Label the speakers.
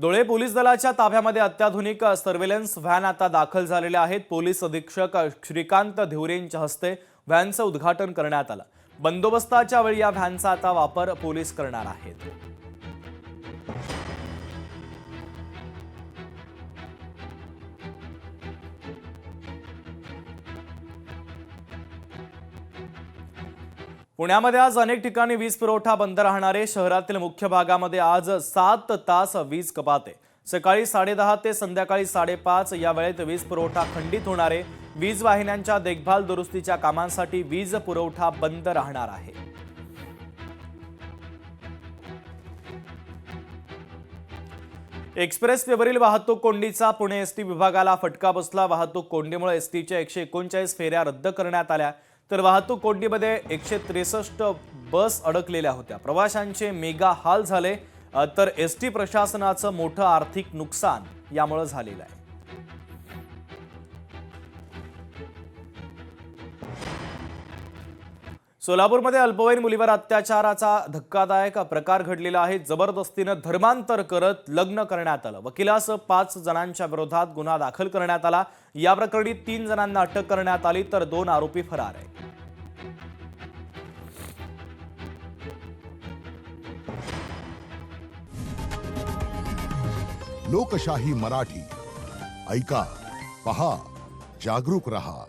Speaker 1: Dhule police दलाच्या ताब्यामध्ये अत्याधुनिक surveillance van आता दाखल झालेल्या आहेत। पोलीस अधीक्षक श्रीकांत धिवरेंच्या हस्ते व्हॅनचं उद्घाटन करण्यात आलं। बंदोबस्ताच्या वेळी या व्हॅनचा आता वापर पोलीस करणार आहेत। पुण्यामध्ये आज अनेक ठिकाणी वीज पुरवठा बंद राहणार आहे। शहरातील मुख्य भागामध्ये आज 7 तास वीज कपात आहे। सकाळी 10:30 ते संध्याकाळी 5:30 या वेळेत वीज पुरवठा खंडित होणार आहे। वीज वाहिन्यांच्या देखभाल दुरुस्तीच्या कामांसाठी वीज पुरवठा बंद राहणार आहे। एक्सप्रेस वेवरील वाहतूक कोंडीचा पुणे एसटी विभागाला फटका बसला। वाहतूक कोंडीमुळे एसटीच्या 139 फेऱ्या रद्द करण्यात आल्या, तर वाहतूक कोंडीमध्ये 163 बस अडकलेल्या होत्या। प्रवाशांचे मेगा हाल झाले, तर एसटी प्रशासनाचं मोठं आर्थिक नुकसान यामुळे झालेलं आहे। सोलापूरमध्ये अल्पवयीन मुलीवर अत्याचाराचा धक्कादायक प्रकार घडलेला आहे। जबरदस्तीने धर्मांतर करत लग्न करण्यात आलं। वकिलासह 5 जणांच्या विरोधात गुन्हा दाखल करण्यात आला। या प्रकरणी 3 जणांना अटक करण्यात आली, तर 2 आरोपी फरार आहेत।
Speaker 2: लोकशाही मराठी ऐका, पहा, जागरूक रहा।